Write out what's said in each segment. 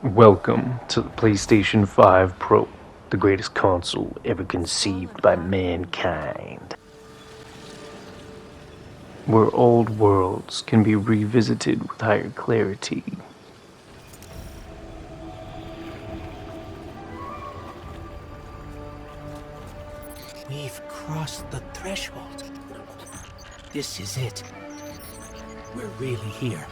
Welcome to the PlayStation 5 Pro, the greatest console ever conceived by mankind. Where old worlds can be revisited with higher clarity. We've crossed the threshold. This is it. We're really here.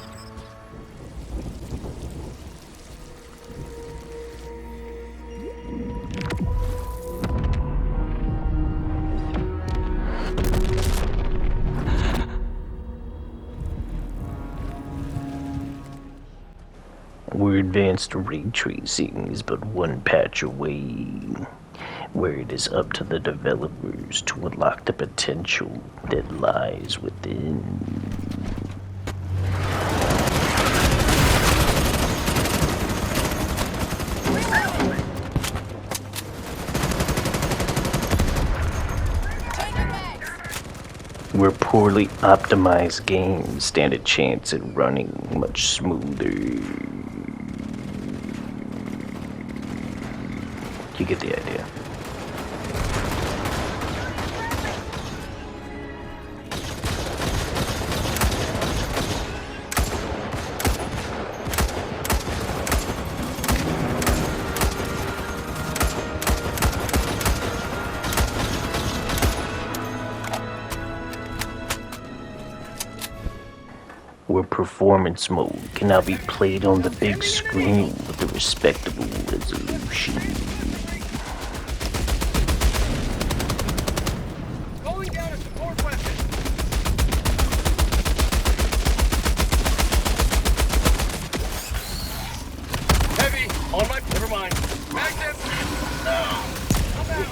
Where advanced ray tracing is but one patch away. Where it is up to the developers to unlock the potential that lies within. Where poorly optimized games stand a chance at running much smoother. You get the idea. Where performance mode can now be played on the big screen with a respectable resolution. Calling down a support weapon. Heavy on my. Never mind. Magnum. No. I'm out.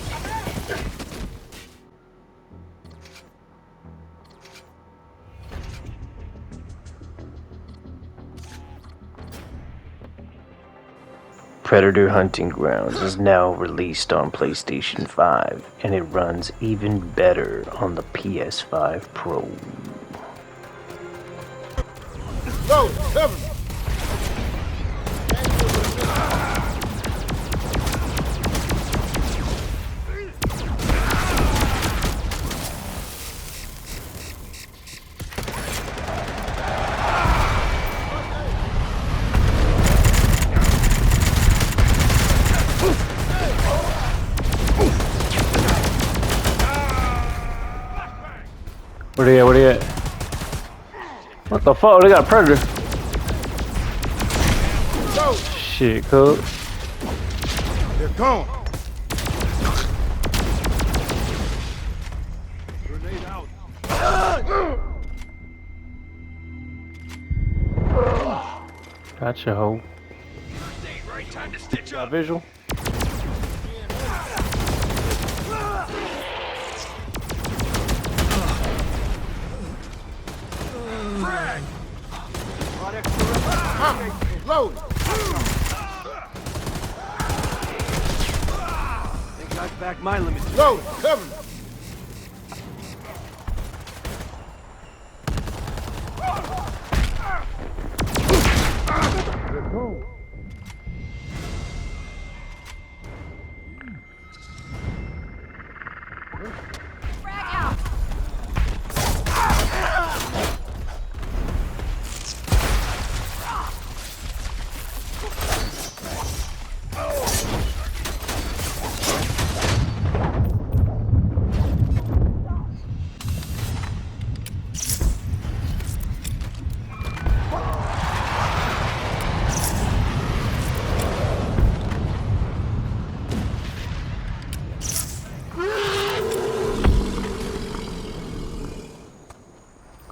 PredatorHuntingGrounds is now released on PlayStation 5, and it runs even better on the PS5 Pro. Go. Cover. Where they at? Where they at? What the fuck? They got a predator. Go. Shit, cuz. They're gone. Grenade out. Gotcha, hoe. Right time to stitch Got up. visual? Frag. Load. Think I've backed my limits. Load. Cover.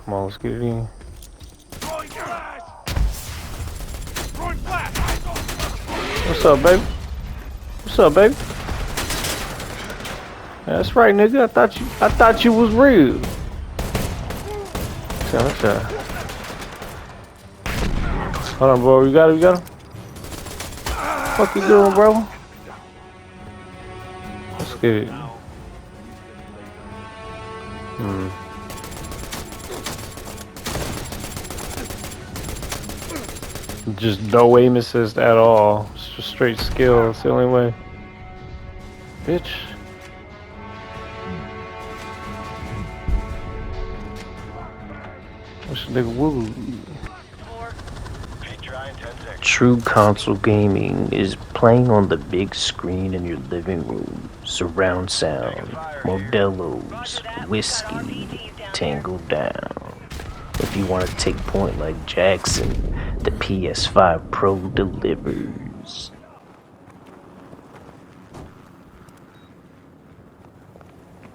Come on, let's get it in. Throwing flash. Throwing flash. What's up, baby? What's up, baby? That's right, nigga. I thought you was real. What's up? Hold on, bro. You got him? What you doing, bro? Let's get it. Just no aim assist at all. It's just straight skill. It's the only way. Bitch. What's the nigga woo? True console gaming is playing on the big screen in your living room, surround sound, Modelo's, whiskey, tangled down. If you want to take point like Jackson, the PS5 Pro delivers.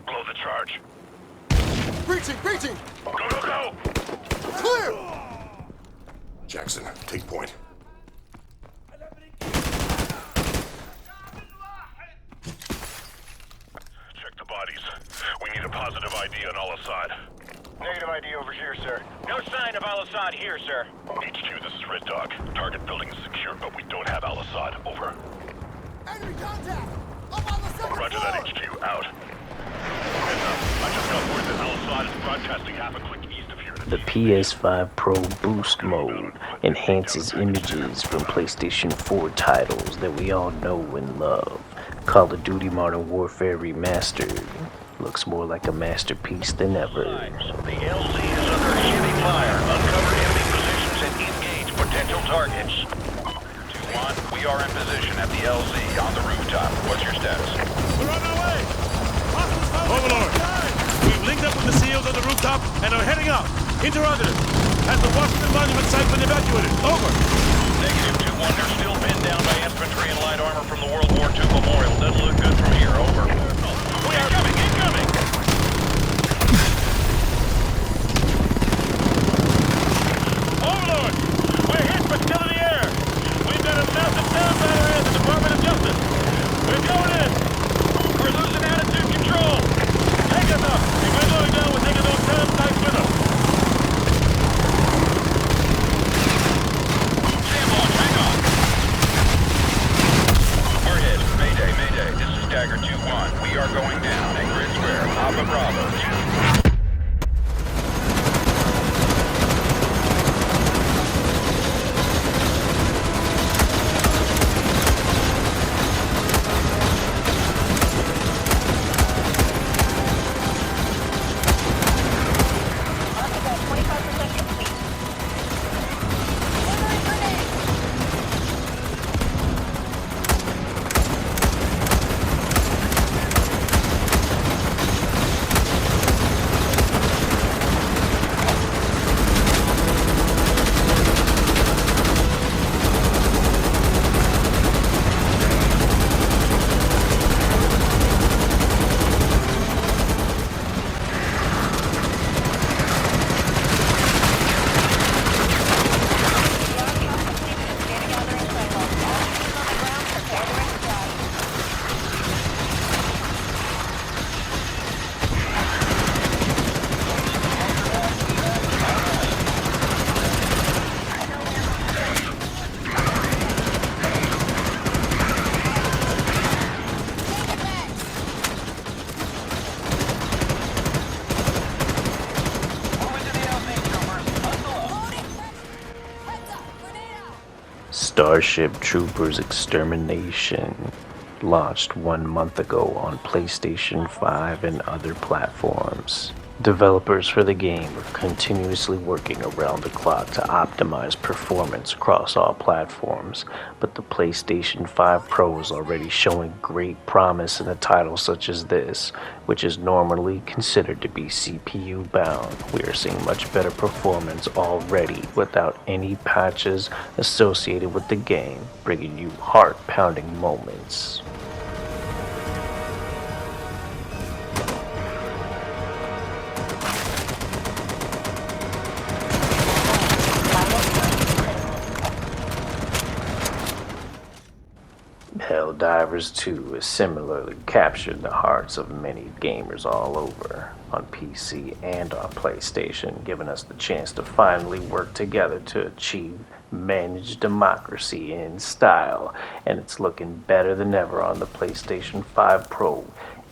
Blow the charge. Breaching! Breaching! Go, go, go! Clear! Jackson, take point. Check the bodies. We need a positive ID on Al-Assad. Negative ID over here, sir. No sign of Al-Assad here, sir. HQ, this is Red Dog. Target building is secure, but we don't have Al-Assad. Over. Enemy contact! Up on the second Roger floor! that, HQ. Out. Heads up. I just got word that Al-Assad is broadcasting half a click east of here. The PS5 Pro Boost Mode enhances images from PlayStation 4 titles that we all know and love. Call of Duty Modern Warfare Remastered looks more like a masterpiece than ever. The LZ is under heavy fire. Uncover enemy positions and engage potential targets. 2-1, we are in position at the LZ on the rooftop. What's your status? We're on our way! Overlord! We've linked up with the SEALs on the rooftop and are heading out. Interrogative. Has the Washington Monument site been evacuated? Over. Negative 2-1, they're still pinned down by infantry and light armor from the World War II Memorial. Doesn't look good from here. Over. We are coming, incoming! Overlord! We're hit, but still in the air! We've got a massive sound battery at the Department of Justice! We're going in! We're losing attitude control! Take us up! If we're going down, we're taking those sound sites with us! Stand on, hang on! We're hit. Mayday, mayday. This is Dagger 2-1. We are going down at Grid Square. Alpha Bravo. Starship Troopers Extermination launched 1 month ago on PlayStation 5 and other platforms. Developers for the game are continuously working around the clock to optimize performance across all platforms, but the PlayStation 5 Pro is already showing great promise in a title such as this, which is normally considered to be CPU bound. We are seeing much better performance already without any patches associated with the game, bringing you heart-pounding moments. Helldivers 2 has similarly captured the hearts of many gamers all over, on PC and on PlayStation, giving us the chance to finally work together to achieve managed democracy in style, and it's looking better than ever on the PlayStation 5 Pro.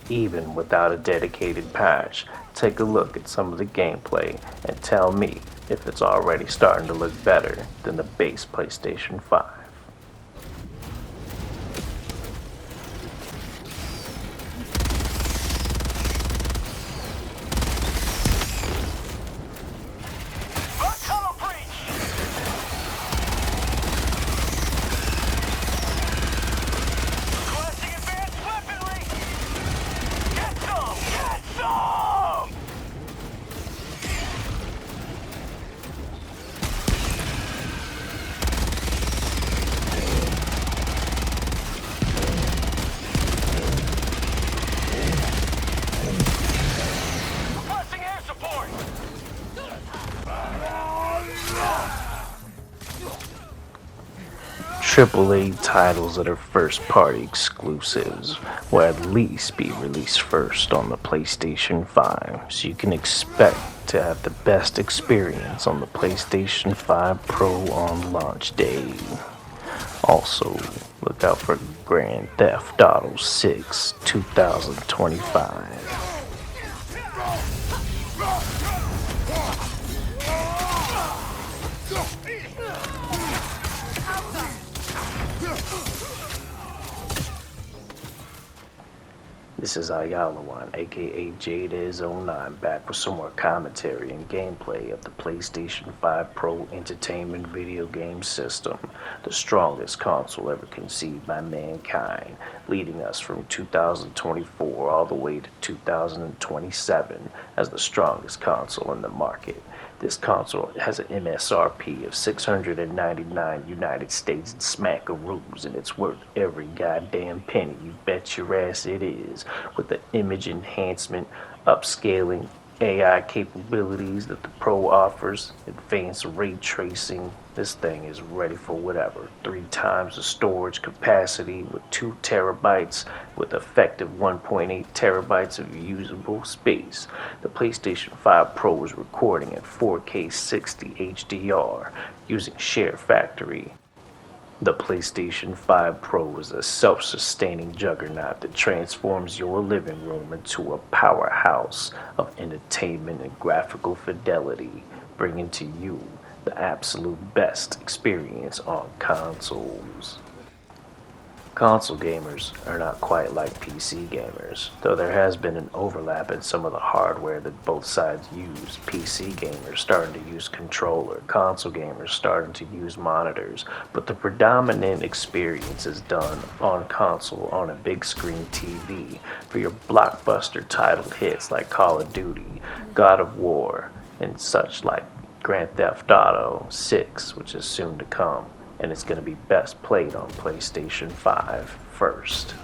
even without a dedicated patch. Take a look at some of the gameplay and tell me if it's already starting to look better than the base PlayStation 5. AAA titles that are first-party exclusives will at least be released first on the PlayStation 5, so you can expect to have the best experience on the PlayStation 5 Pro on launch day. Also, look out for Grand Theft Auto 6 2025. This is Ayalawan, aka Jadez09, back with some more commentary and gameplay of the PlayStation 5 Pro entertainment video game system, the strongest console ever conceived by mankind, leading us from 2024 all the way to 2027 as the strongest console in the market. This console has an MSRP of $699 United States smackaroos, and it's worth every goddamn penny. You bet your ass it is. With the image enhancement, upscaling, AI capabilities that the Pro offers, advanced ray tracing, this thing is ready for whatever. 3 times the storage capacity with 2 terabytes with effective 1.8 terabytes of usable space. The PlayStation 5 Pro is recording at 4K 60 HDR using Share Factory. The PlayStation 5 Pro is a self-sustaining juggernaut that transforms your living room into a powerhouse of entertainment and graphical fidelity, bringing to you the absolute best experience on consoles. Console gamers are not quite like PC gamers, though there has been an overlap in some of the hardware that both sides use. PC gamers starting to use controller, console gamers starting to use monitors, but the predominant experience is done on console on a big screen TV for your blockbuster title hits like Call of Duty, God of War, and such like Grand Theft Auto 6, which is soon to come. And it's going to be best played on PlayStation 5 first.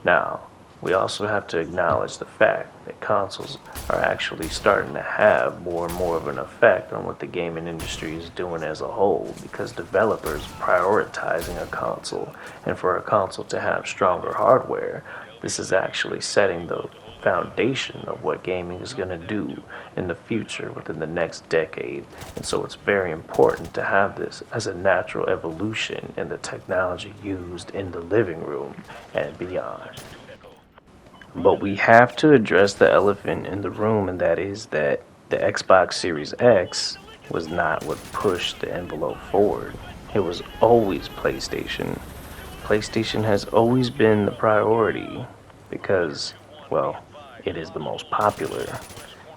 Now, we also have to acknowledge the fact that consoles are actually starting to have more and more of an effect on what the gaming industry is doing as a whole, because developers are prioritizing a console, and for a console to have stronger hardware, this is actually setting the foundation of what gaming is going to do in the future within the next decade. And so it's very important to have this as a natural evolution in the technology used in the living room and beyond. But we have to address the elephant in the room, and that is that the Xbox Series X was not what pushed the envelope forward. It was always PlayStation. PlayStation has always been the priority because, well, it is the most popular,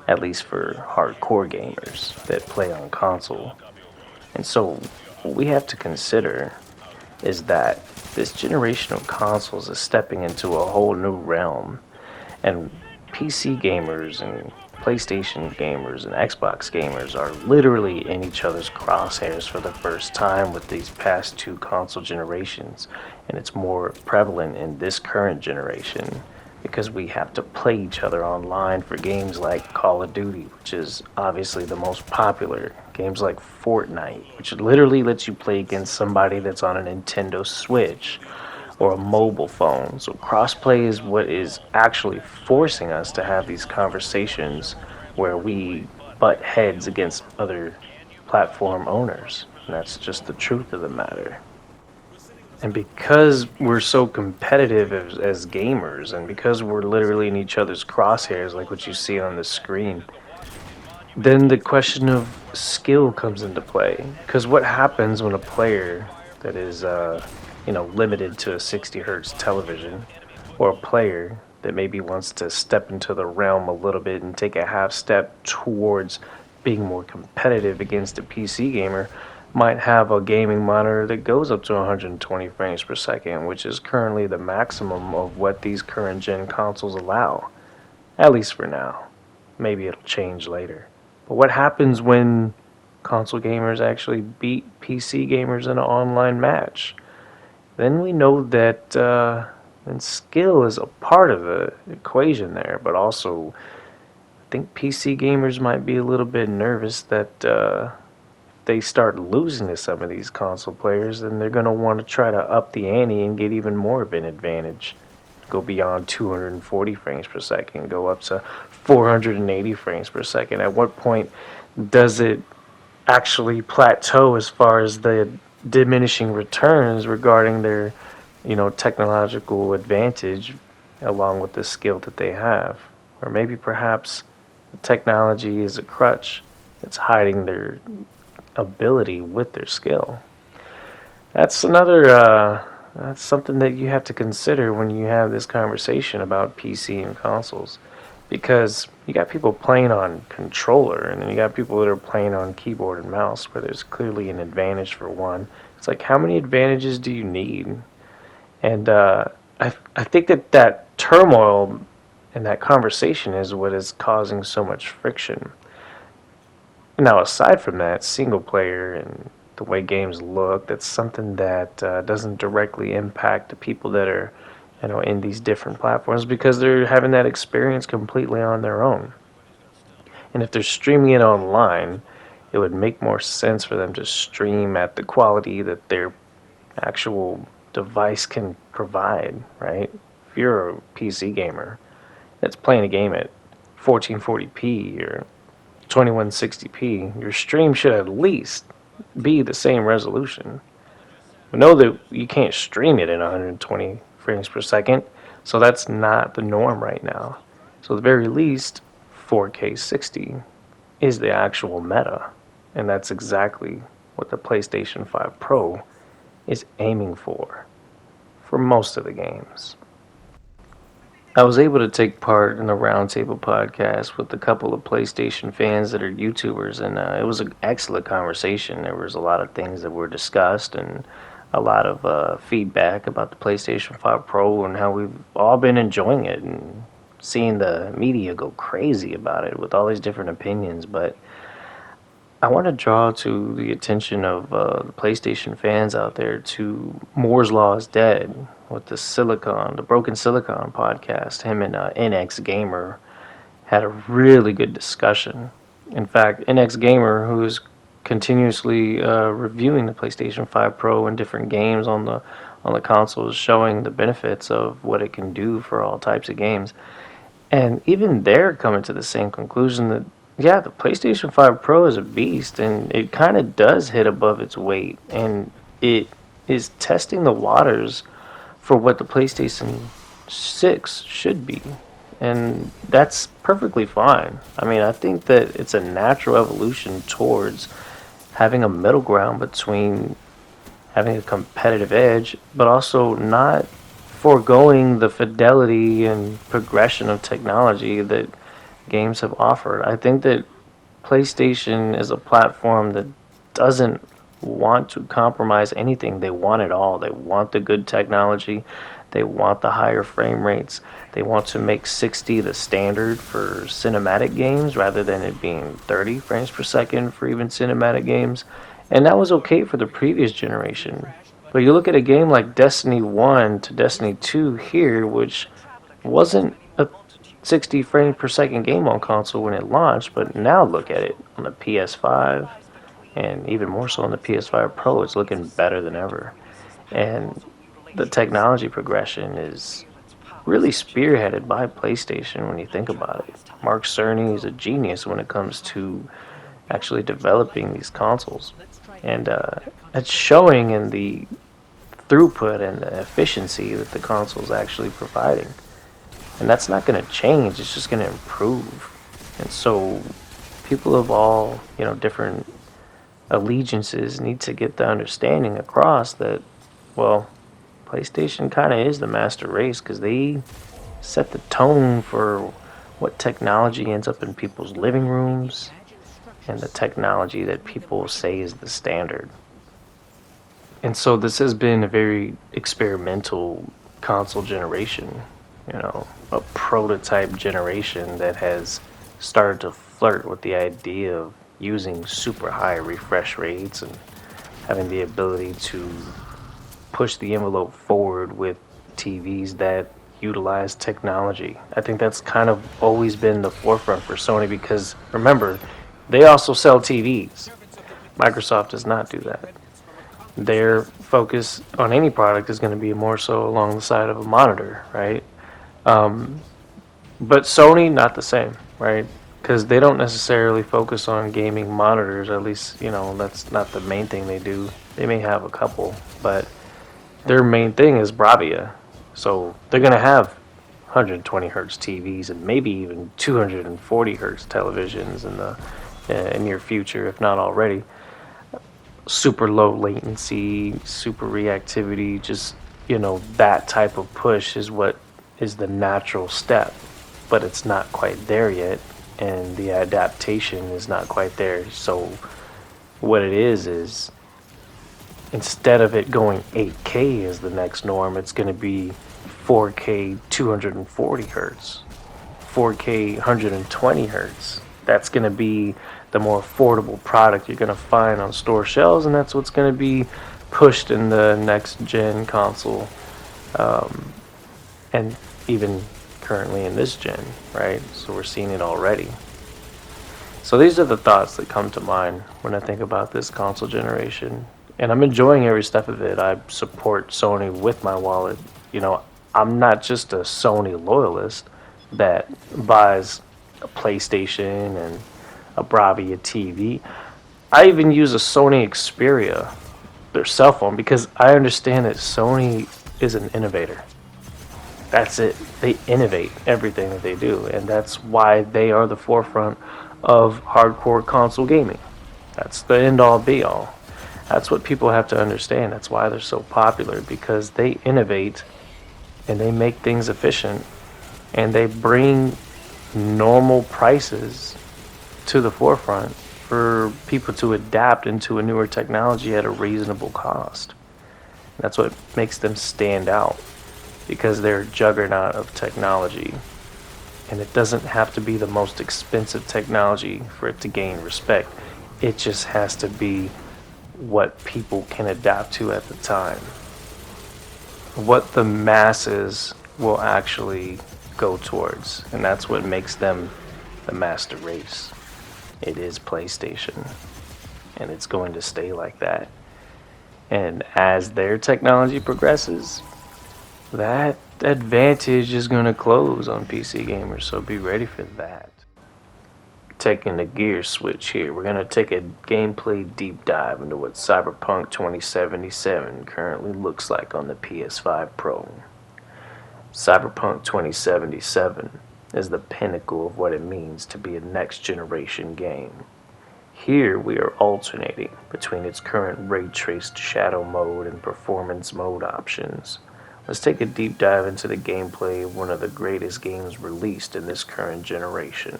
at least for hardcore gamers that play on console. And so what we have to consider is that this generation of consoles is stepping into a whole new realm, and PC gamers and PlayStation gamers and Xbox gamers are literally in each other's crosshairs for the first time with these past 2 console generations, and it's more prevalent in this current generation, because we have to play each other online for games like Call of Duty, which is obviously the most popular. Games like Fortnite, which literally lets you play against somebody that's on a Nintendo Switch or a mobile phone. So crossplay is what is actually forcing us to have these conversations where we butt heads against other platform owners. And that's just the truth of the matter. And because we're so competitive as gamers, and because we're literally in each other's crosshairs, like what you see on the screen, then the question of skill comes into play. Because what happens when a player that is, limited to a 60 hertz television, or a player that maybe wants to step into the realm a little bit and take a half step towards being more competitive against a PC gamer, might have a gaming monitor that goes up to 120 frames per second, which is currently the maximum of what these current gen consoles allow, at least for now. Maybe it'll change later. But what happens when console gamers actually beat PC gamers in an online match? Then we know that and skill is a part of the equation there, but also I think PC gamers might be a little bit nervous that they start losing to some of these console players, then they're going to want to try to up the ante and get even more of an advantage. Go beyond 240 frames per second, go up to 480 frames per second. At what point does it actually plateau as far as the diminishing returns regarding their, technological advantage along with the skill that they have? Or maybe perhaps the technology is a crutch that's hiding their ability with their skill. That's that's something that you have to consider when you have this conversation about PC and consoles, because you got people playing on controller and then you got people that are playing on keyboard and mouse, where there's clearly an advantage for one. It's like, how many advantages do you need? And I think that turmoil and that conversation is what is causing so much friction. Now, aside from that, single player and the way games look, that's something that doesn't directly impact the people that are, in these different platforms, because they're having that experience completely on their own. And if they're streaming it online, it would make more sense for them to stream at the quality that their actual device can provide, right? If you're a PC gamer that's playing a game at 1440p or 2160p, your stream should at least be the same resolution. We know that you can't stream it in 120 frames per second, so that's not the norm right now. So at the very least, 4K 60 is the actual meta, and that's exactly what the PlayStation 5 Pro is aiming for most of the games. I was able to take part in a roundtable podcast with a couple of PlayStation fans that are YouTubers, and it was an excellent conversation. There was a lot of things that were discussed and a lot of feedback about the PlayStation 5 Pro and how we've all been enjoying it and seeing the media go crazy about it with all these different opinions. But I want to draw to the attention of the PlayStation fans out there to Moore's Law is Dead with the Broken Silicon podcast. Him and NX Gamer had a really good discussion. In fact, NX Gamer, who is continuously reviewing the PlayStation 5 Pro and different games on the console, is showing the benefits of what it can do for all types of games. And even they're coming to the same conclusion that, yeah, the PlayStation 5 Pro is a beast, and it kind of does hit above its weight, and it is testing the waters for what the PlayStation 6 should be. And that's perfectly fine. I mean, I think that it's a natural evolution towards having a middle ground between having a competitive edge, but also not foregoing the fidelity and progression of technology that games have offered. I think that PlayStation is a platform that doesn't want to compromise anything. They want it all. They want the good technology. They want the higher frame rates. They want to make 60 the standard for cinematic games rather than it being 30 frames per second for even cinematic games. And that was okay for the previous generation. But you look at a game like Destiny 1 to Destiny 2 here, which wasn't a 60 frames per second game on console when it launched, but now look at it on the PS5 and even more so on the PS5 Pro. It's looking better than ever. And the technology progression is really spearheaded by PlayStation when you think about it. Mark Cerny is a genius when it comes to actually developing these consoles. And it's showing in the throughput and the efficiency that the console is actually providing. And that's not going to change, it's just going to improve. And so people of all, different allegiances need to get the understanding across that, well, PlayStation kind of is the master race because they set the tone for what technology ends up in people's living rooms and the technology that people say is the standard. And so this has been a very experimental console generation, a prototype generation that has started to flirt with the idea of using super high refresh rates and having the ability to push the envelope forward with TVs that utilize technology. I think that's kind of always been the forefront for Sony because remember, they also sell TVs. Microsoft does not do that. Their focus on any product is going to be more so along the side of a monitor, right? But Sony, not the same, right? Because they don't necessarily focus on gaming monitors, at least, that's not the main thing they do. They may have a couple, but their main thing is Bravia. So they're going to have 120 hertz TVs and maybe even 240 hertz televisions in the near future, if not already. Super low latency, super reactivity, just, that type of push is what is the natural step. But it's not quite there yet, and the adaptation is not quite there. So what it is instead of it going 8K as the next norm, it's going to be 4K 240 hertz, 4K 120 hertz. That's going to be the more affordable product you're going to find on store shelves, and that's what's going to be pushed in the next gen console, and even currently in this gen, right? So we're seeing it already. So these are the thoughts that come to mind when I think about this console generation. And I'm enjoying every step of it. I support Sony with my wallet. I'm not just a Sony loyalist that buys a PlayStation and a Bravia TV. I even use a Sony Xperia, their cell phone, because I understand that Sony is an innovator. That's it. They innovate everything that they do, and that's why they are the forefront of hardcore console gaming. That's the end-all be-all. That's what people have to understand. That's why they're so popular, because they innovate and they make things efficient and they bring normal prices to the forefront for people to adapt into a newer technology at a reasonable cost. That's what makes them stand out, because they're a juggernaut of technology. And it doesn't have to be the most expensive technology for it to gain respect. It just has to be what people can adapt to at the time. What the masses will actually go towards. And that's what makes them the master race. It is PlayStation. And it's going to stay like that. And as their technology progresses, that advantage is going to close on PC gamers. So be ready for that. Taking the gear switch here, we're going to take a gameplay deep dive into what Cyberpunk 2077 currently looks like on the PS5 Pro. Cyberpunk 2077 is the pinnacle of what it means to be a next generation game. Here we are alternating between its current ray traced shadow mode and performance mode options. Let's take a deep dive into the gameplay of one of the greatest games released in this current generation.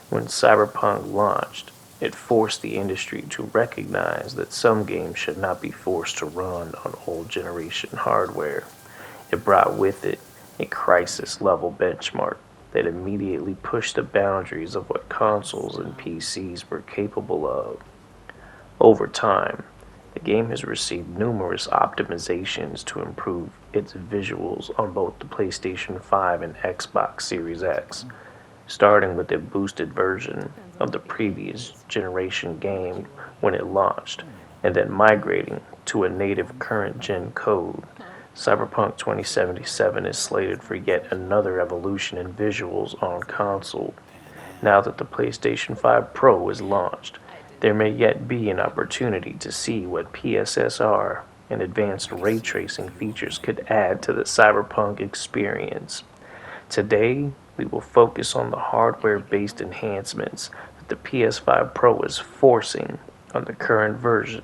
When Cyberpunk launched, it forced the industry to recognize that some games should not be forced to run on old generation hardware. It brought with it a crisis-level benchmark that immediately pushed the boundaries of what consoles and PCs were capable of. Over time, the game has received numerous optimizations to improve its visuals on both the PlayStation 5 and Xbox Series X, starting with a boosted version of the previous generation game when it launched, and then migrating to a native current-gen code. Cyberpunk 2077 is slated for yet another evolution in visuals on console. Now that the PlayStation 5 Pro is launched, there may yet be an opportunity to see what PSSR and advanced ray tracing features could add to the Cyberpunk experience. Today, we will focus on the hardware-based enhancements that the PS5 Pro is forcing on the current version.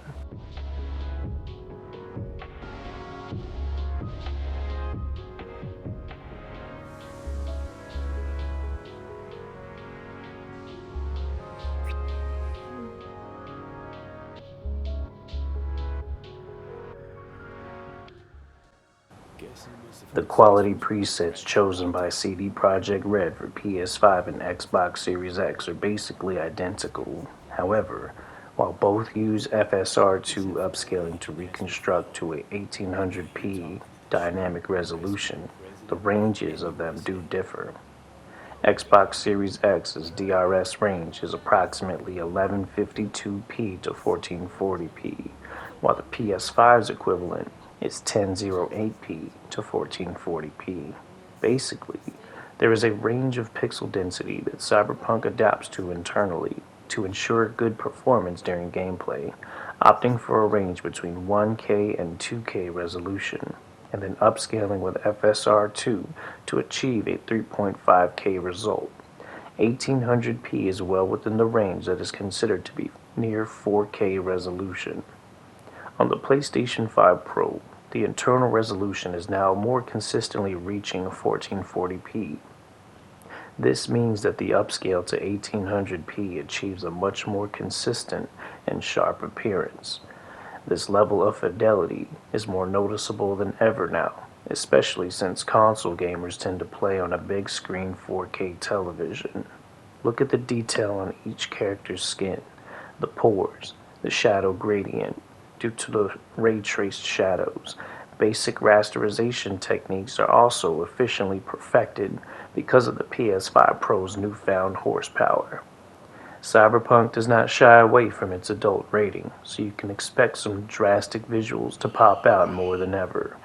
The quality presets chosen by CD Projekt Red for PS5 and Xbox Series X are basically identical. However, while both use FSR2 upscaling to reconstruct to a 1800p dynamic resolution, the ranges of them do differ. Xbox Series X's DRS range is approximately 1152p to 1440p, while the PS5's equivalent is 1008p to 1440p. Basically, there is a range of pixel density that Cyberpunk adapts to internally to ensure good performance during gameplay, opting for a range between 1K and 2K resolution, and then upscaling with FSR2 to achieve a 3.5K result. 1800p is well within the range that is considered to be near 4K resolution. On the PlayStation 5 Pro, the internal resolution is now more consistently reaching 1440p. This means that the upscale to 1800p achieves a much more consistent and sharp appearance. This level of fidelity is more noticeable than ever now, especially since console gamers tend to play on a big screen 4K television. Look at the detail on each character's skin, the pores, the shadow gradient. Due to the ray-traced shadows, basic rasterization techniques are also efficiently perfected because of the PS5 Pro's newfound horsepower. Cyberpunk does not shy away from its adult rating, so you can expect some drastic visuals to pop out more than ever.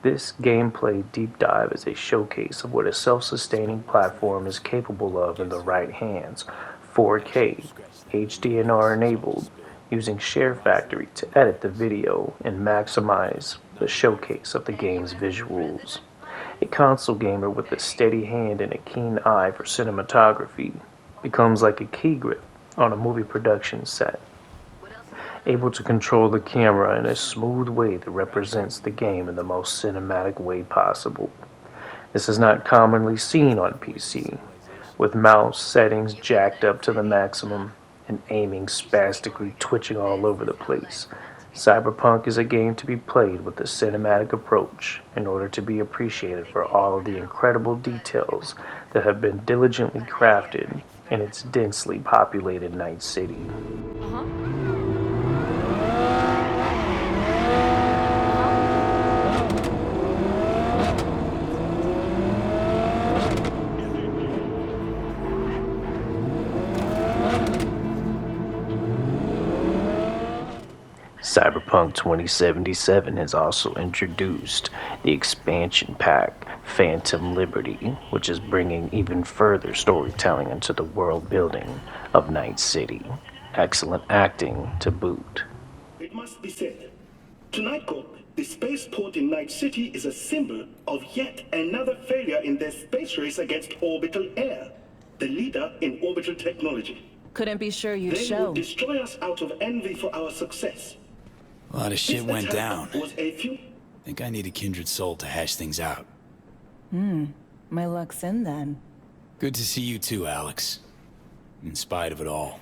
This gameplay deep dive is a showcase of what a self-sustaining platform is capable of in the right hands, 4K, HDR enabled, using Share Factory to edit the video and maximize the showcase of the game's visuals. A console gamer with a steady hand and a keen eye for cinematography becomes like a key grip on a movie production set, able to control the camera in a smooth way that represents the game in the most cinematic way possible. This is not commonly seen on PC, with mouse settings jacked up to the maximum and aiming spastically twitching all over the place. Cyberpunk is a game to be played with a cinematic approach in order to be appreciated for all of the incredible details that have been diligently crafted in its densely populated Night City. Cyberpunk 2077 has also introduced the expansion pack, Phantom Liberty, which is bringing even further storytelling into the world building of Night City. Excellent acting to boot. It must be said, tonight, Corp, the spaceport in Night City is a symbol of yet another failure in their space race against orbital air, the leader in orbital technology. Couldn't be sure you'd They show. will destroy us out of envy for our success. A lot of shit This went attack down. Was a few. Think I need a kindred soul to hash things out. My luck's in then. Good to see you too, Alex. In spite of it all.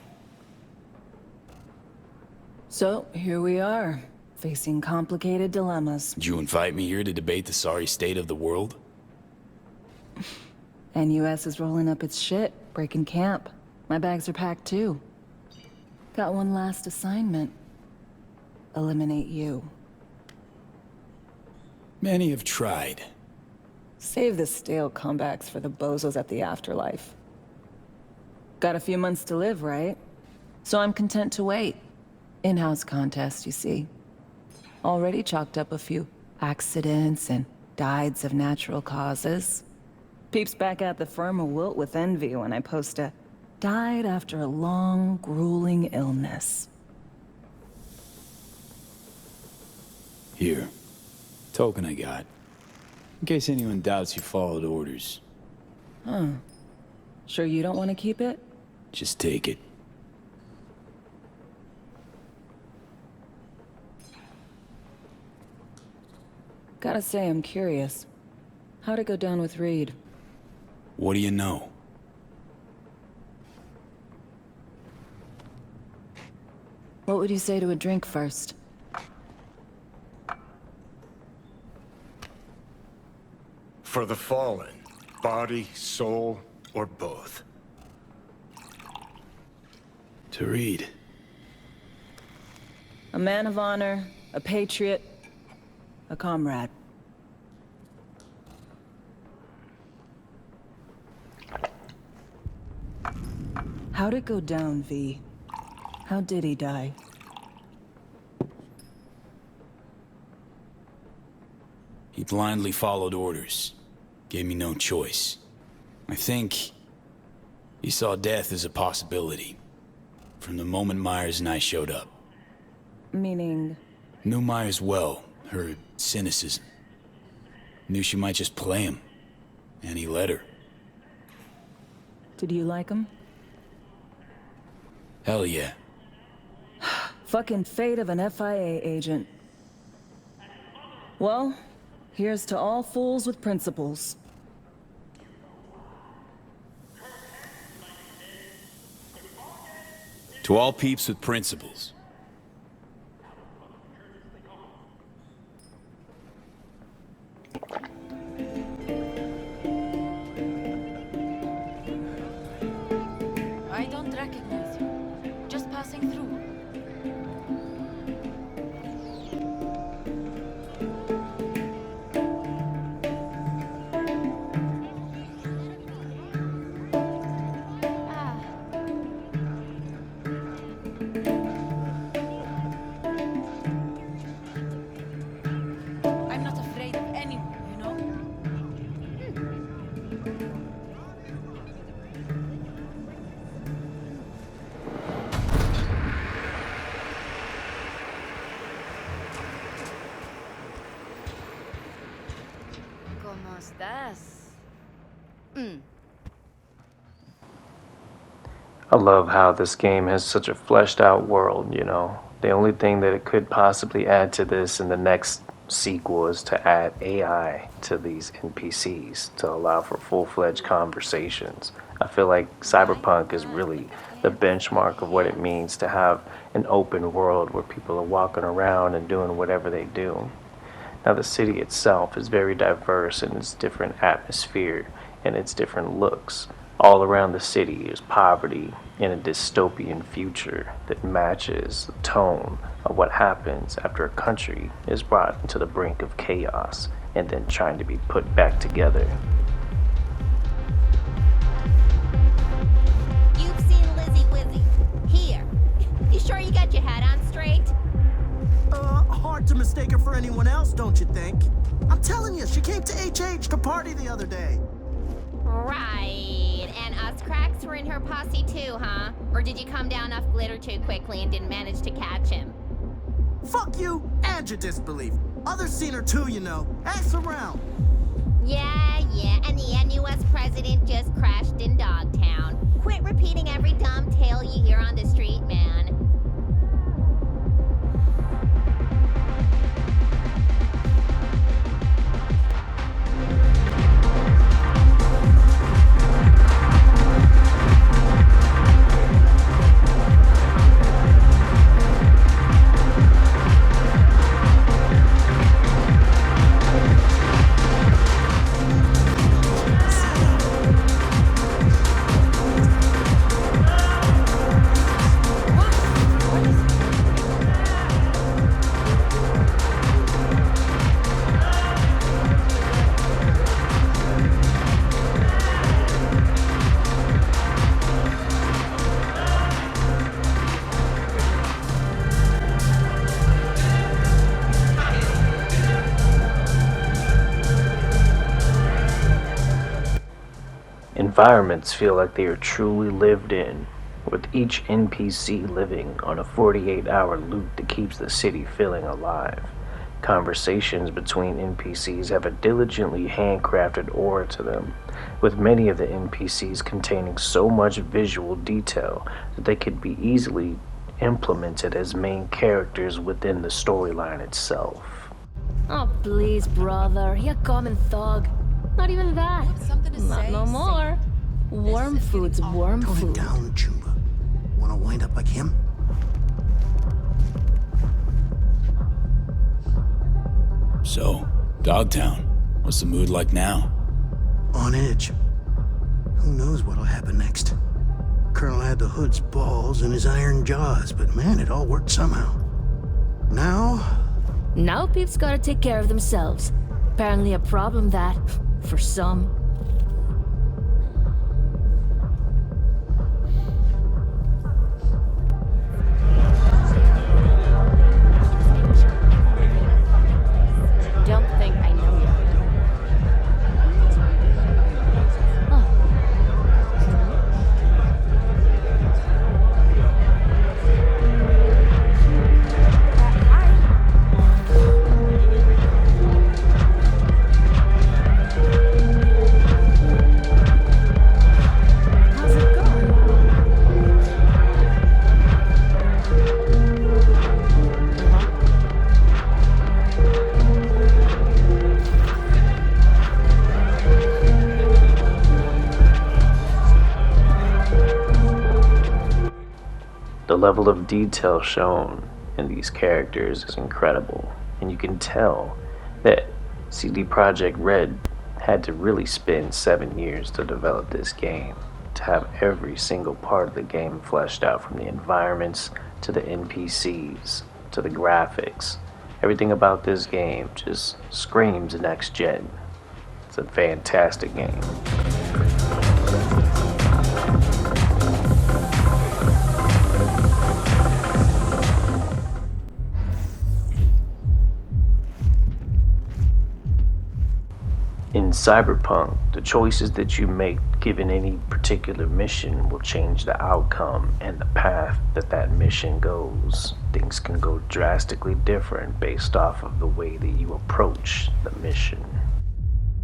So, here we are, facing complicated dilemmas. Did you invite me here to debate the sorry state of the world? NUS is rolling up its shit, breaking camp. My bags are packed too. Got one last assignment. Eliminate you. Many have tried. Save the stale comebacks for the bozos at the afterlife. Got a few months to live, right? So I'm content to wait. In-house contest, you see. Already chalked up a few accidents and dieds of natural causes. Peeps back at the firm will wilt with envy when I post a died after a long, grueling illness. Here. Token I got. In case anyone doubts you followed orders. Huh. Sure you don't want to keep it? Just take it. Gotta say, I'm curious. How'd it go down with Reed? What do you know? What would you say to a drink first? For the fallen, body, soul, or both. To Reed. A man of honor, a patriot, a comrade. How'd it go down, V? How did he die? He blindly followed orders. Gave me no choice. I think he saw death as a possibility. From the moment Myers and I showed up. Meaning? Knew Myers well, her cynicism. Knew she might just play him. And he let her. Did you like him? Hell yeah. Fucking fate of an FIA agent. Well, here's to all fools with principles. To all peeps with principles. I don't recognize you. Just passing through. I'm not afraid of anyone, you know? ¿Cómo estás? I love how this game has such a fleshed out world, you know. The only thing that it could possibly add to this in the next sequel is to add AI to these NPCs to allow for full-fledged conversations. I feel like Cyberpunk is really the benchmark of what it means to have an open world where people are walking around and doing whatever they do. Now the city itself is very diverse in its different atmosphere and its different looks. All around the city is poverty in a dystopian future that matches the tone of what happens after a country is brought into the brink of chaos and then trying to be put back together. You've seen Lizzie Wizzy. Here. You sure you got your head on straight? Hard to mistake her for anyone else, don't you think? I'm telling you, she came to HH to party the other day. Right. And us cracks were in her posse too, huh? Or did you come down off glitter too quickly and didn't manage to catch him? Fuck you and your disbelief. Others seen her too, you know. Ask around. Yeah, and the NUS president just crashed in Dogtown. Quit repeating every dumb tale you hear on the street, man. Environments feel like they are truly lived in, with each NPC living on a 48-hour loop that keeps the city feeling alive. Conversations between NPCs have a diligently handcrafted aura to them, with many of the NPCs containing so much visual detail that they could be easily implemented as main characters within the storyline itself. Oh, please, brother. You common thug. Not even that. Not no more. Worm food's worm food. Tone it down, Chumba. Wanna wind up like him? So, Dogtown, what's the mood like now? On edge. Who knows what'll happen next? Colonel had the Hood's balls and his iron jaws, but man, it all worked somehow. Now peeps gotta take care of themselves. Apparently a problem that, for some. Don't think I know you. The level of detail shown in these characters is incredible, and you can tell that CD Projekt Red had to really spend 7 years to develop this game, to have every single part of the game fleshed out, from the environments to the NPCs to the graphics. Everything about this game just screams next gen. It's a fantastic game. In Cyberpunk, the choices that you make given any particular mission will change the outcome and the path that that mission goes. Things can go drastically different based off of the way that you approach the mission.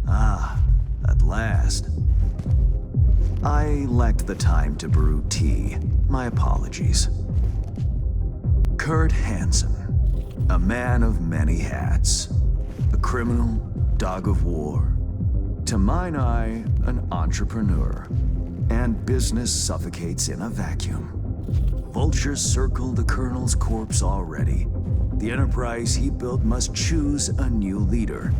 Ah, at last. I lacked the time to brew tea. My apologies. Kurt Hansen, a man of many hats. A criminal, dog of war. To mine eye, an entrepreneur. And business suffocates in a vacuum. Vultures circle the Colonel's corpse already. The enterprise he built must choose a new leader.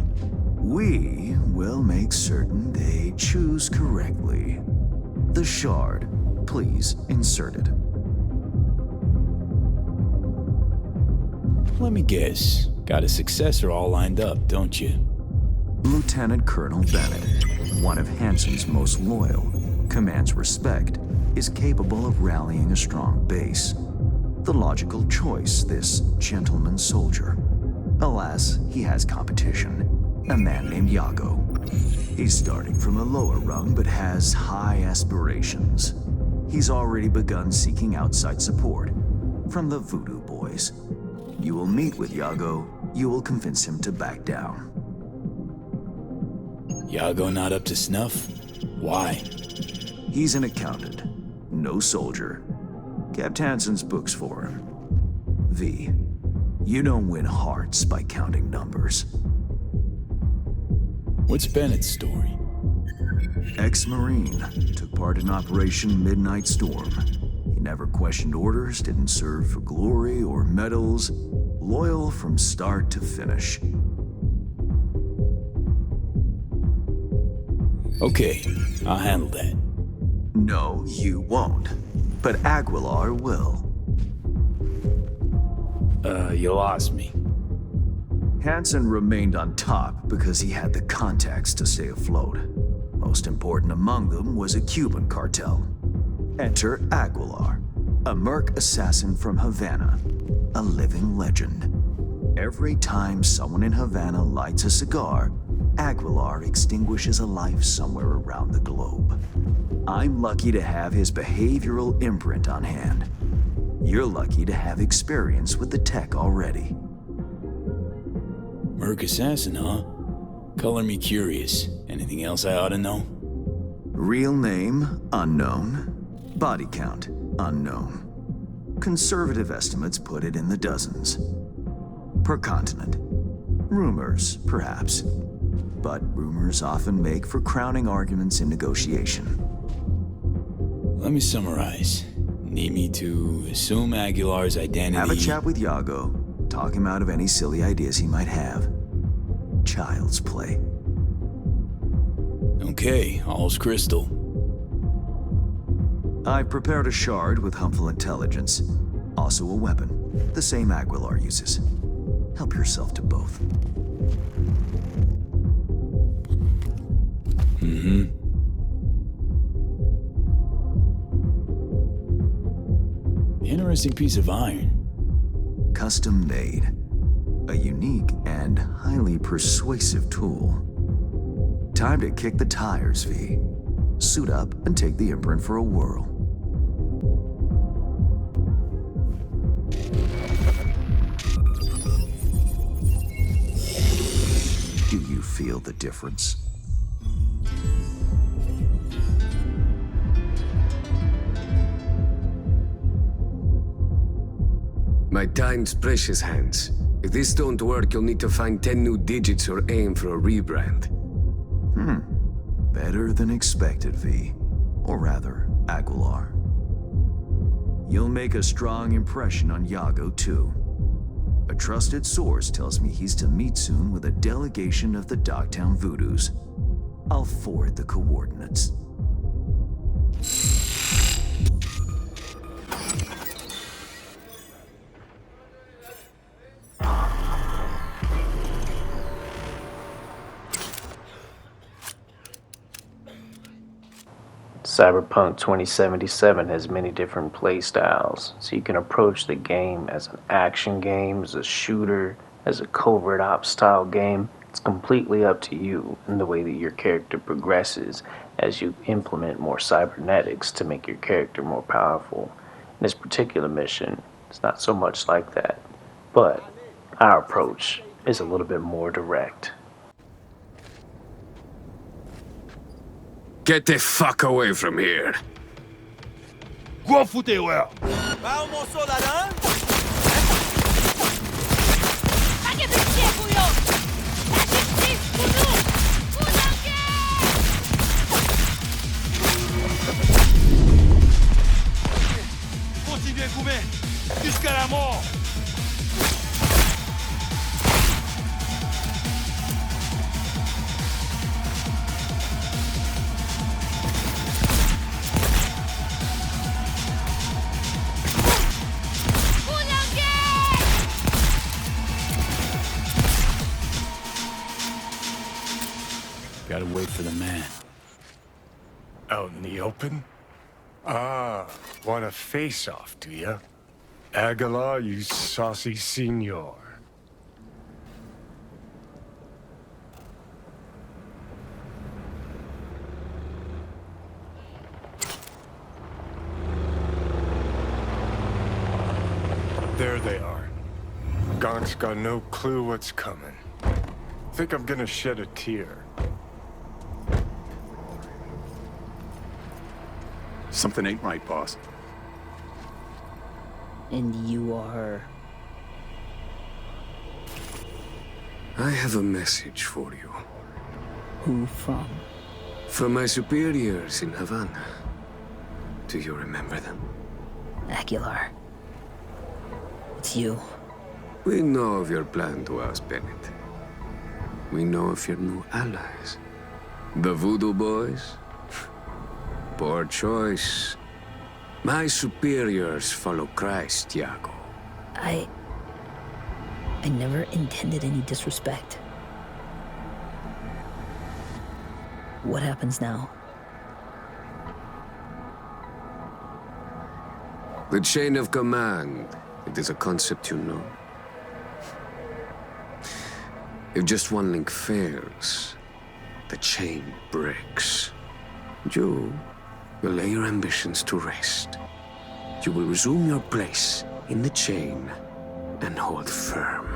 We will make certain they choose correctly. The shard, please insert it. Let me guess. Got a successor all lined up, don't you? Lieutenant Colonel Bennett, one of Hansen's most loyal, commands respect, is capable of rallying a strong base. The logical choice, this gentleman soldier. Alas, he has competition, a man named Iago. He's starting from a lower rung but has high aspirations. He's already begun seeking outside support from the Voodoo Boys. You will meet with Iago, you will convince him to back down. Iago not up to snuff? Why? He's an accountant, no soldier. Kept Hansen's books for him. V, you don't win hearts by counting numbers. What's Bennett's story? Ex-Marine, took part in Operation Midnight Storm. He never questioned orders, didn't serve for glory or medals. Loyal from start to finish. Okay, I'll handle that. No, you won't. But Aguilar will. You lost me. Hansen remained on top because he had the contacts to stay afloat. Most important among them was a Cuban cartel. Enter Aguilar, a merc assassin from Havana, a living legend. Every time someone in Havana lights a cigar, Aguilar extinguishes a life somewhere around the globe. I'm lucky to have his behavioral imprint on hand. You're lucky to have experience with the tech already. Merc assassin, huh? Color me curious. Anything else I ought to know? Real name, unknown. Body count, unknown. Conservative estimates put it in the dozens. Per continent. Rumors, perhaps. But rumors often make for crowning arguments in negotiation. Let me summarize. Need me to assume Aguilar's identity? Have a chat with Iago. Talk him out of any silly ideas he might have. Child's play. Okay, all's crystal. I've prepared a shard with helpful intelligence. Also a weapon, the same Aguilar uses. Help yourself to both. Interesting piece of iron. Custom made. A unique and highly persuasive tool. Time to kick the tires, V. Suit up and take the imprint for a whirl. Do you feel the difference? My time's precious, Hans. If this don't work, you'll need to find 10 new digits or aim for a rebrand. Better than expected, V. Or rather, Aguilar. You'll make a strong impression on Iago, too. A trusted source tells me he's to meet soon with a delegation of the Dogtown Voodoos. I'll forward the coordinates. Cyberpunk 2077 has many different playstyles, so you can approach the game as an action game, as a shooter, as a covert ops style game. It's completely up to you and the way that your character progresses as you implement more cybernetics to make your character more powerful. In this particular mission, it's not so much like that, but our approach is a little bit more direct. Get the fuck away from here. Go foutez well. Va, mon soldat, Continuez couver jusqu'à la mort. Gotta wait for the man. Out in the open? Ah, want a face-off, do ya? Aguilar, you saucy senor. There they are. Gonk's got no clue what's coming. Think I'm gonna shed a tear. Something ain't right, boss. And you are... I have a message for you. Who from? From my superiors in Havana. Do you remember them? Aguilar. It's you. We know of your plan to oust Bennett. We know of your new allies. The Voodoo Boys? Poor choice. My superiors follow Christ, Iago. I never intended any disrespect. What happens now? The chain of command. It is a concept you know. If just one link fails, the chain breaks. You will lay your ambitions to rest. You will resume your place in the chain and hold firm.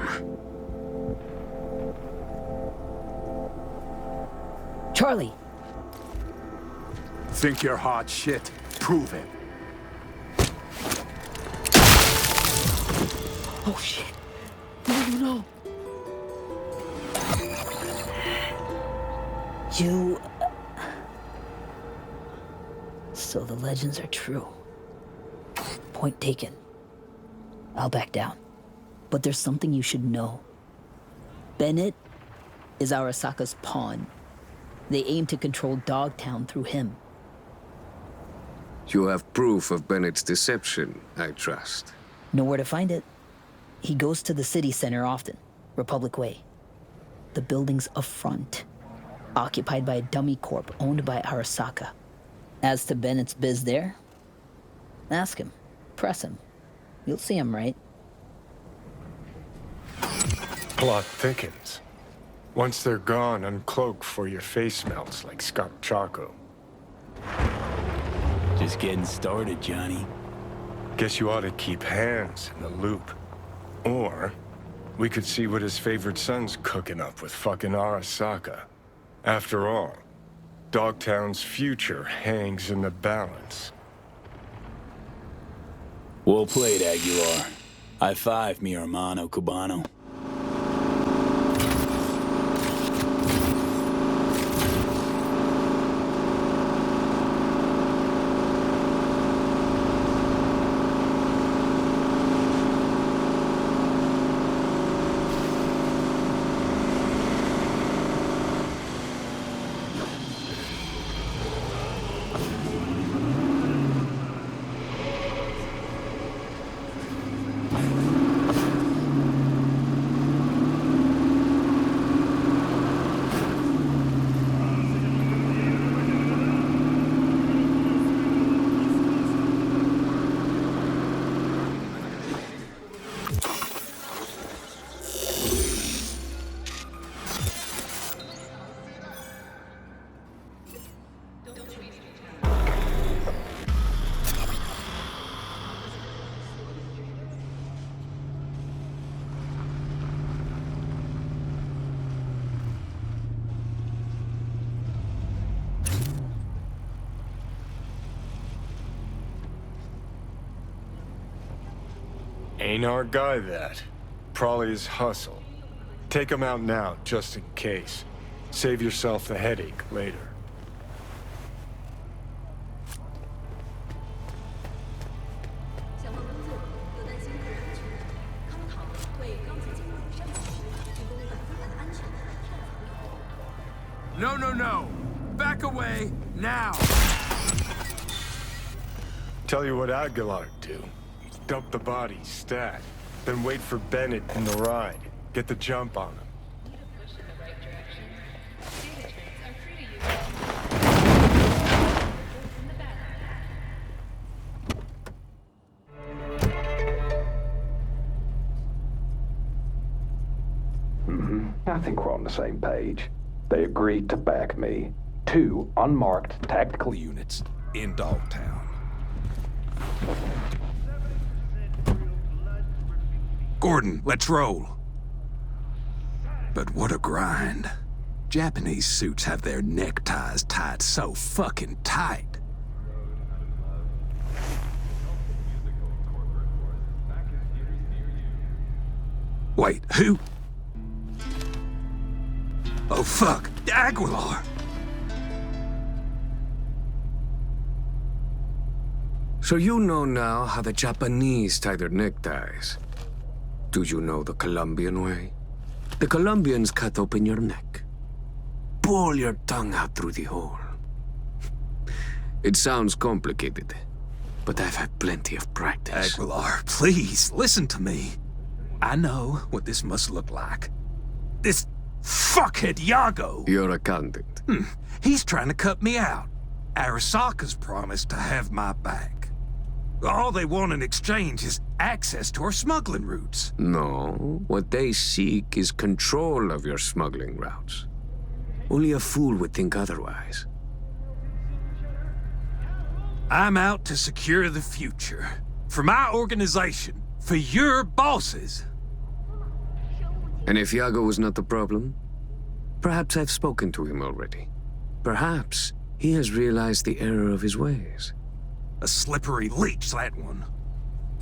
Charlie! Think you're hot shit? Prove it. Oh shit. What do you know? You... So the legends are true. Point taken. I'll back down. But there's something you should know. Bennett is Arasaka's pawn. They aim to control Dogtown through him. You have proof of Bennett's deception, I trust. Know where to find it. He goes to the city center often, Republic Way. The building's a front, occupied by a dummy corp owned by Arasaka. As to Bennett's biz there, ask him, press him. You'll see him right. Plot thickens. Once they're gone, uncloak before your face melts like Scott Choco. Just getting started, Johnny. Guess you ought to keep hands in the loop. Or, we could see what his favorite son's cooking up with fucking Arasaka. After all, Dogtown's future hangs in the balance. Well played, Aguilar. High five, mi hermano cubano. Ain't our guy that. Probably his hustle. Take him out now, just in case. Save yourself the headache later. No, no, no! Back away, now! Tell you what Aguilar do. Dump the body, stat. Then wait for Bennett in the ride. Get the jump on him. I think we're on the same page. They agreed to back me. 2 unmarked tactical units in Dogtown. Gordon, let's roll. But what a grind. Japanese suits have their neckties tied so fucking tight. Wait, who? Oh fuck, Aguilar! So you know now how the Japanese tie their neckties. Do you know the Colombian way? The Colombians cut open your neck. Pull your tongue out through the hole. It sounds complicated, but I've had plenty of practice. Aguilar, please, listen to me. I know what this must look like. This fuckhead Yago! Your accountant. He's trying to cut me out. Arasaka's promised to have my back. All they want in exchange is access to our smuggling routes. No, what they seek is control of your smuggling routes. Only a fool would think otherwise. I'm out to secure the future. For my organization. For your bosses. And if Yago was not the problem, perhaps I've spoken to him already. Perhaps he has realized the error of his ways. A slippery leech, that one.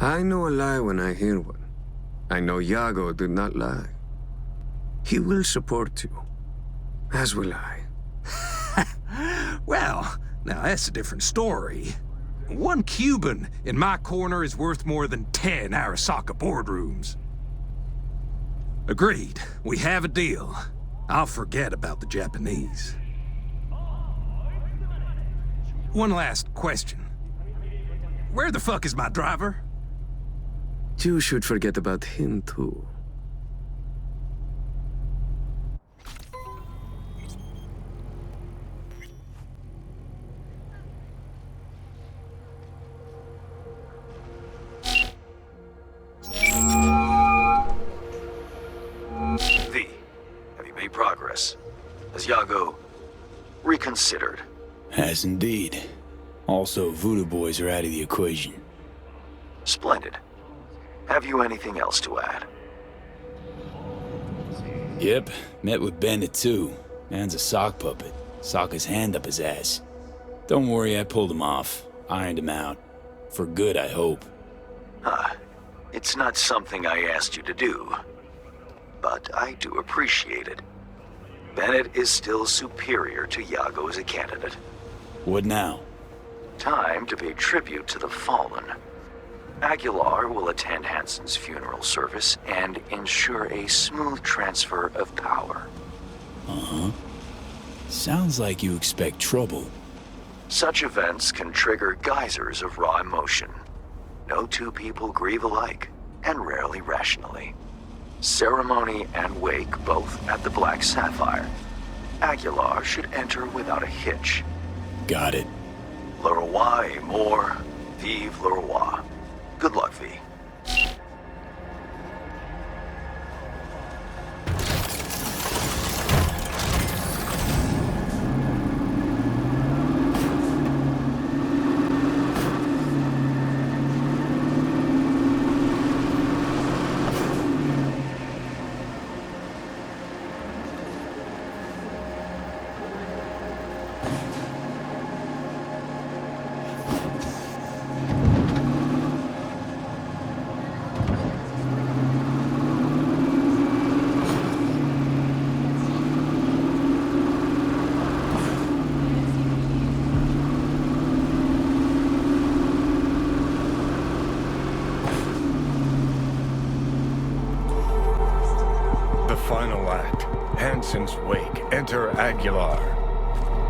I know a lie when I hear one. I know Iago did not lie. He will support you, as will I. Well, now that's a different story. One Cuban in my corner is worth more than 10 Arasaka boardrooms. Agreed. We have a deal. I'll forget about the Japanese. One last question. Where the fuck is my driver? You should forget about him, too. V, have you made progress? Has Iago reconsidered? Has indeed. Also, Voodoo Boys are out of the equation. Splendid. Have you anything else to add? Yep, met with Bennett too. Man's a sock puppet. Sock his hand up his ass. Don't worry, I pulled him off. Ironed him out. For good, I hope. It's not something I asked you to do, but I do appreciate it. Bennett is still superior to Iago as a candidate. What now? Time to pay tribute to the fallen. Aguilar will attend Hansen's funeral service and ensure a smooth transfer of power. Uh-huh. Sounds like you expect trouble. Such events can trigger geysers of raw emotion. No two people grieve alike, and rarely rationally. Ceremony and wake both at the Black Sapphire. Aguilar should enter without a hitch. Got it. Le roi est mort, vive le roi. Good luck, V. Final act. Hansen's wake. Enter Aguilar.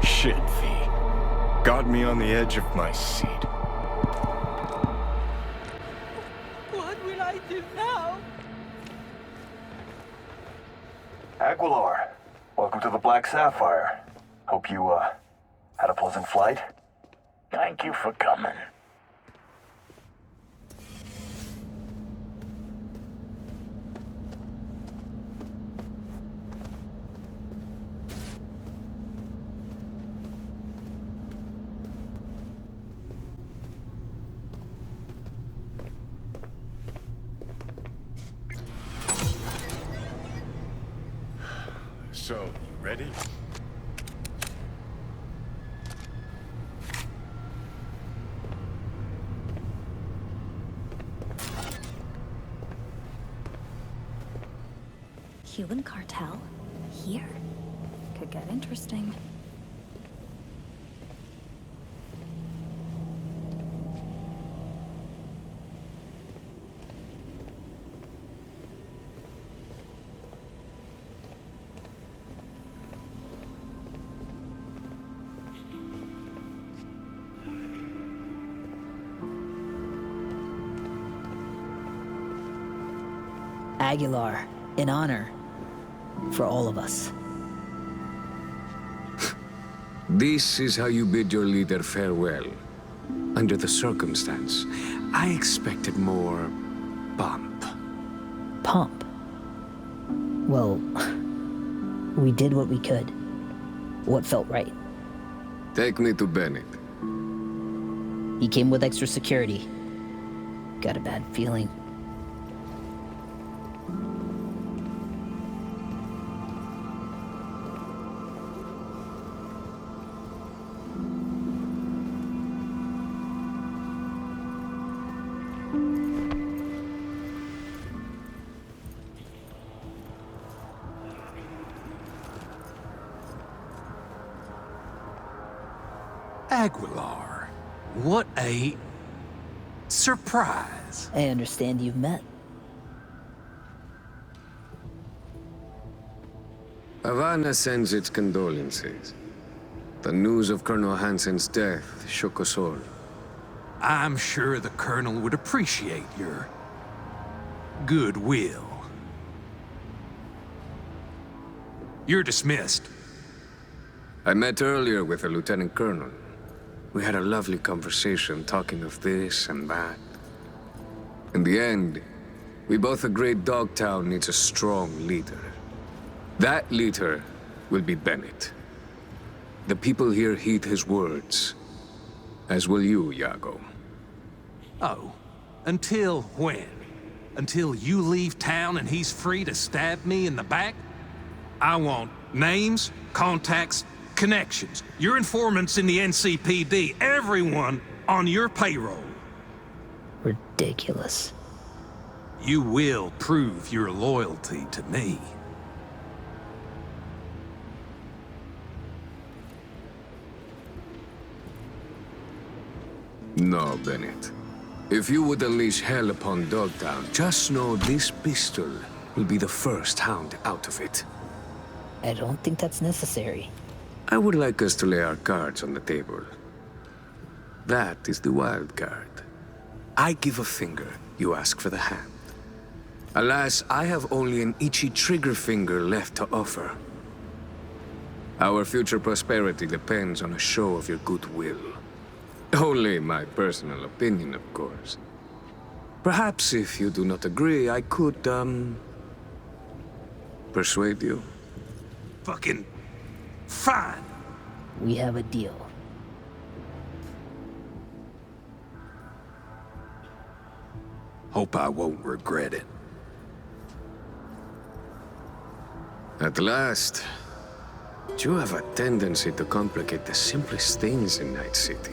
Shit, V. Got me on the edge of my seat. What will I do now? Aguilar, welcome to the Black Sapphire. Hope you, had a pleasant flight. Thank you for coming. So, you ready? Cuban cartel? Here? Could get interesting. Aguilar, in honor. For all of us. This is how you bid your leader farewell. Under the circumstance, I expected more pomp. Pomp? Well, we did what we could. What felt right. Take me to Bennett. He came with extra security. Got a bad feeling. Aguilar, what a surprise. I understand you've met. Havana sends its condolences. The news of Colonel Hansen's death shook us all. I'm sure the Colonel would appreciate your goodwill. You're dismissed. I met earlier with the Lieutenant Colonel. We had a lovely conversation talking of this and that. In the end, we both agreed Dogtown needs a strong leader. That leader will be Bennett. The people here heed his words, as will you, Iago. Oh, until when? Until you leave town and he's free to stab me in the back? I want names, contacts, connections. Your informants in the NCPD, everyone on your payroll. Ridiculous. You will prove your loyalty to me. No, Bennett. If you would unleash hell upon Dogtown, just know this pistol will be the first hound out of it. I don't think that's necessary. I would like us to lay our cards on the table. That is the wild card. I give a finger, you ask for the hand. Alas, I have only an itchy trigger finger left to offer. Our future prosperity depends on a show of your goodwill. Only my personal opinion, of course. Perhaps if you do not agree, I could, persuade you. Fucking fine. We have a deal. Hope I won't regret it. At last. You have a tendency to complicate the simplest things in Night City.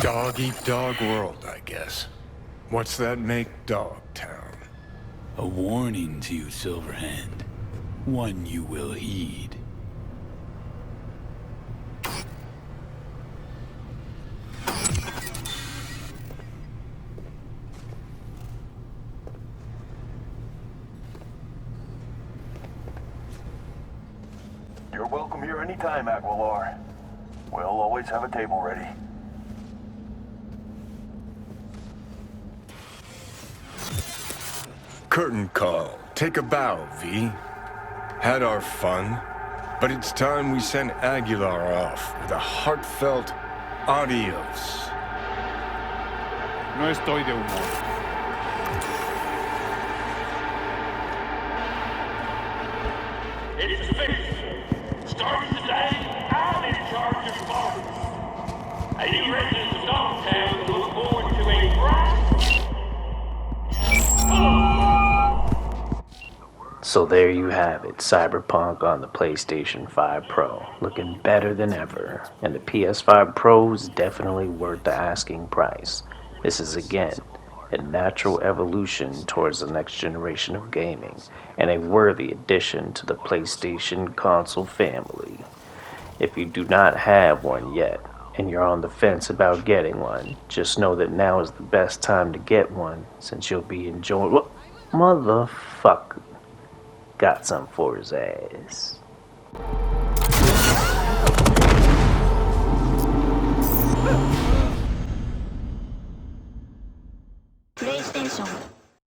Dog-eat-dog world, I guess. What's that make Dogtown? A warning to you, Silverhand. One you will heed. You're welcome here anytime, Aguilar. We'll always have a table ready. Curtain call. Take a bow, V. Had our fun, but it's time we send Aguilar off with a heartfelt adios. No estoy de humor. It's fixed. Starting today, I'm in charge of parties. And you residents of Dogtown look forward to a bright... So there you have it, Cyberpunk on the PlayStation 5 Pro, looking better than ever, and the PS5 Pro is definitely worth the asking price. This is again a natural evolution towards the next generation of gaming, and a worthy addition to the PlayStation console family. If you do not have one yet, and you're on the fence about getting one, just know that now is the best time to get one, since you'll be enjoying... What? Motherfucker. Got some for his ass. PlayStation